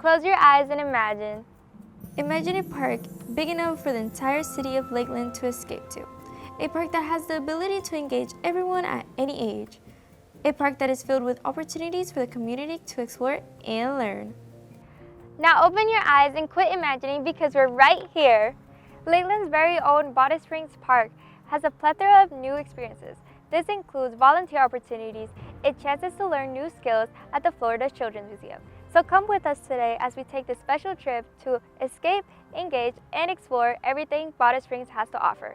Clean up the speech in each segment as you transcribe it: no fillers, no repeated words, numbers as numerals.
Close your eyes and imagine. Imagine a park big enough for the entire city of Lakeland to escape to. A park that has the ability to engage everyone at any age. A park that is filled with opportunities for the community to explore and learn. Now open your eyes and quit imagining because we're right here. Lakeland's very own Bonnet Springs Park has a plethora of new experiences. This includes volunteer opportunities and chances to learn new skills at the Florida Children's Museum. So come with us today as we take this special trip to escape, engage, and explore everything Bonnet Springs has to offer.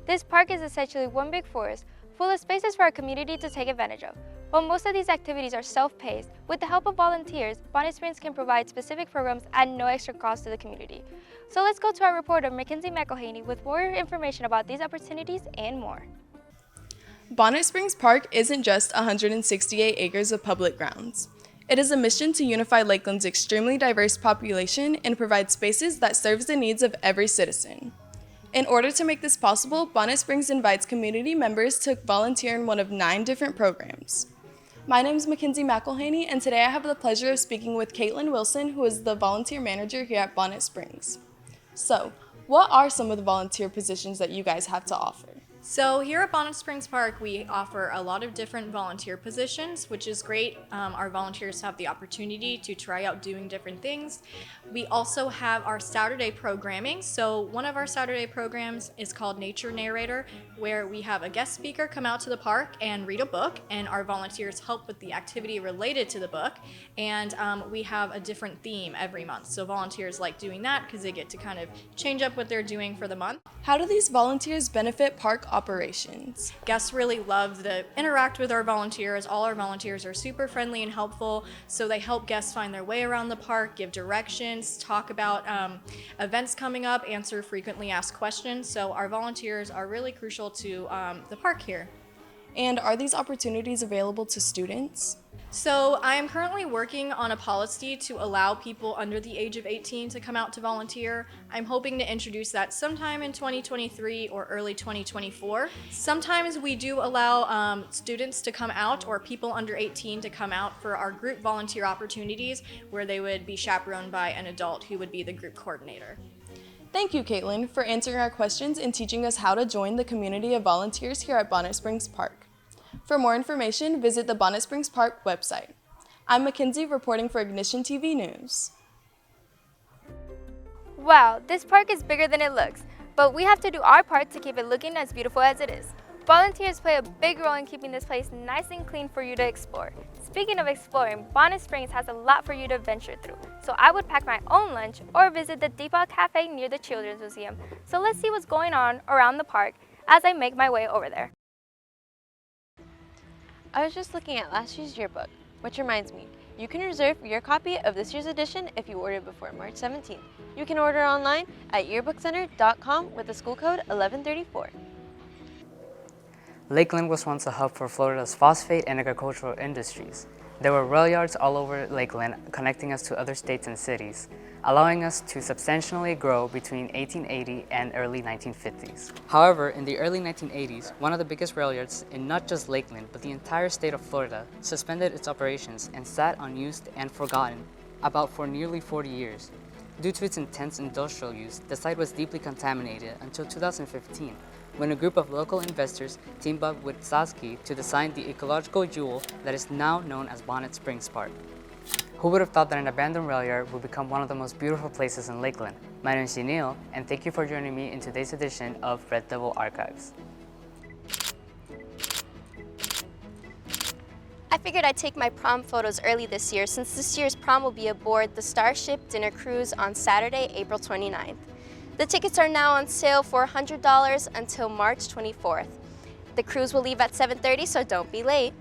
This park is essentially one big forest, full of spaces for our community to take advantage of. While most of these activities are self-paced, with the help of volunteers, Bonnet Springs can provide specific programs at no extra cost to the community. So let's go to our reporter, Mackenzie McElhaney, with more information about these opportunities and more. Bonnet Springs Park isn't just 168 acres of public grounds. It is a mission to unify Lakeland's extremely diverse population and provide spaces that serve the needs of every citizen. In order to make this possible, Bonnet Springs invites community members to volunteer in one of 9 different programs. My name is Mackenzie McElhaney, and today I have the pleasure of speaking with Kathleen Wilson, who is the volunteer manager here at Bonnet Springs. So, what are some of the volunteer positions that you guys have to offer? So here at Bonnet Springs Park, we offer a lot of different volunteer positions, which is great. Our volunteers have the opportunity to try out doing different things. We also have our Saturday programming. So one of our Saturday programs is called Nature Narrator, where we have a guest speaker come out to the park and read a book, and our volunteers help with the activity related to the book. And we have a different theme every month. So volunteers like doing that because they get to kind of change up what they're doing for the month. How do these volunteers benefit park operations? Guests really love to interact with our volunteers. All our volunteers are super friendly and helpful, so they help guests find their way around the park, give directions, talk about events coming up, answer frequently asked questions. So our volunteers are really crucial to the park here. And are these opportunities available to students? So I am currently working on a policy to allow people under the age of 18 to come out to volunteer. I'm hoping to introduce that sometime in 2023 or early 2024. Sometimes we do allow students to come out or people under 18 to come out for our group volunteer opportunities where they would be chaperoned by an adult who would be the group coordinator. Thank you, Caitlin, for answering our questions and teaching us how to join the community of volunteers here at Bonnet Springs Park. For more information, visit the Bonnet Springs Park website. I'm Mackenzie reporting for IgnitionTV News. Wow, this park is bigger than it looks, but we have to do our part to keep it looking as beautiful as it is. Volunteers play a big role in keeping this place nice and clean for you to explore. Speaking of exploring, Bonnet Springs has a lot for you to venture through, so I would pack my own lunch or visit the Depot Cafe near the Children's Museum. So let's see what's going on around the park as I make my way over there. I was just looking at last year's yearbook, which reminds me, you can reserve your copy of this year's edition if you order before March 17th. You can order online at yearbookcenter.com with the school code 1134. Lakeland was once a hub for Florida's phosphate and agricultural industries. There were rail yards all over Lakeland connecting us to other states and cities, allowing us to substantially grow between 1880 and early 1950s. However, in the early 1980s, one of the biggest rail yards in not just Lakeland, but the entire state of Florida, suspended its operations and sat unused and forgotten about for nearly 40 years. Due to its intense industrial use, the site was deeply contaminated until 2015, when a group of local investors teamed up with Sasky to design the ecological jewel that is now known as Bonnet Springs Park. Who would have thought that an abandoned rail yard would become one of the most beautiful places in Lakeland? My name is Neil, and thank you for joining me in today's edition of Red Devil Archives. I figured I'd take my prom photos early this year since this year's prom will be aboard the Starship Dinner Cruise on Saturday, April 29th. The tickets are now on sale for $100 until March 24th. The cruise will leave at 7:30, so don't be late.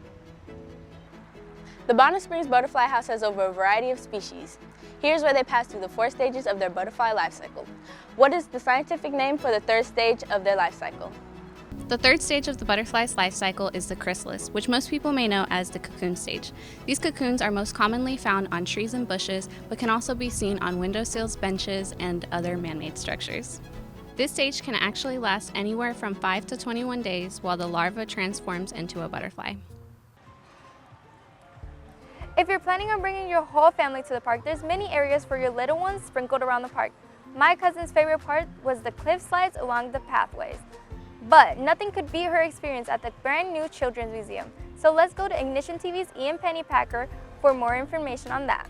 The Bonnet Springs Butterfly House has over a variety of species. Here's where they pass through the 4 stages of their butterfly life cycle. What is the scientific name for the 3rd stage of their life cycle? The 3rd stage of the butterfly's life cycle is the chrysalis, which most people may know as the cocoon stage. These cocoons are most commonly found on trees and bushes, but can also be seen on windowsills, benches, and other man-made structures. This stage can actually last anywhere from 5 to 21 days while the larva transforms into a butterfly. If you're planning on bringing your whole family to the park, there's many areas for your little ones sprinkled around the park. My cousin's favorite part was the cliff slides along the pathways. But nothing could beat her experience at the brand new Children's Museum. So let's go to Ignition TV's Ian Pennypacker for more information on that.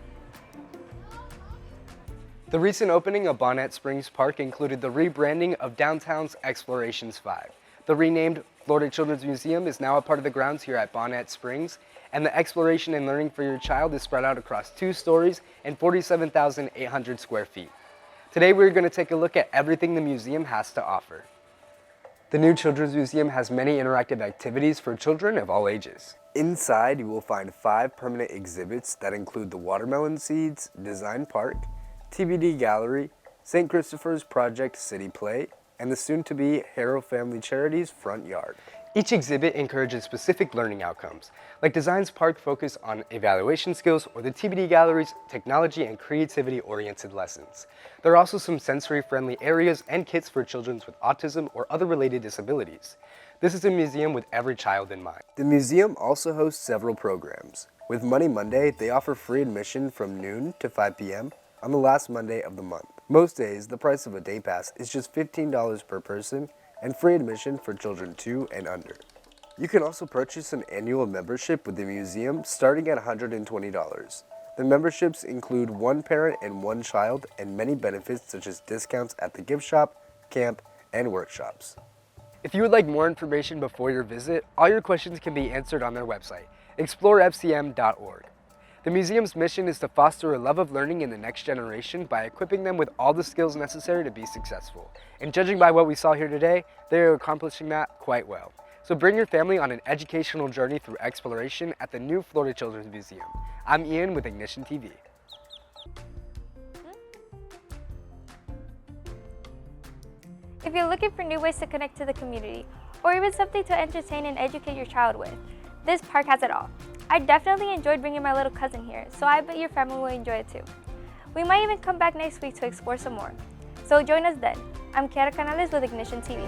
The recent opening of Bonnet Springs Park included the rebranding of downtown's Explorations 5. The renamed Florida Children's Museum is now a part of the grounds here at Bonnet Springs, and the exploration and learning for your child is spread out across 2 stories and 47,800 square feet. Today we're going to take a look at everything the museum has to offer. The new Children's Museum has many interactive activities for children of all ages. Inside, you will find 5 permanent exhibits that include the Watermelon Seeds Design Park, TBD Gallery, St. Christopher's Project City Play, and the soon-to-be Harrow Family Charities Front Yard. Each exhibit encourages specific learning outcomes, like Designs Park focus on evaluation skills or the TBD Gallery's technology and creativity-oriented lessons. There are also some sensory-friendly areas and kits for children with autism or other related disabilities. This is a museum with every child in mind. The museum also hosts several programs. With Money Monday, they offer free admission from noon to 5 p.m. on the last Monday of the month. Most days, the price of a day pass is just $15 per person and free admission for children 2 and under. You can also purchase an annual membership with the museum starting at $120. The memberships include 1 parent and 1 child and many benefits such as discounts at the gift shop, camp, and workshops. If you would like more information before your visit, all your questions can be answered on their website, explorefcm.org. The museum's mission is to foster a love of learning in the next generation by equipping them with all the skills necessary to be successful. And judging by what we saw here today, they are accomplishing that quite well. So bring your family on an educational journey through exploration at the new Florida Children's Museum. I'm Ian with Ignition TV. If you're looking for new ways to connect to the community, or even something to entertain and educate your child with, this park has it all. I definitely enjoyed bringing my little cousin here, so I bet your family will enjoy it too. We might even come back next week to explore some more. So join us then. I'm Kiara Canales with Ignition TV.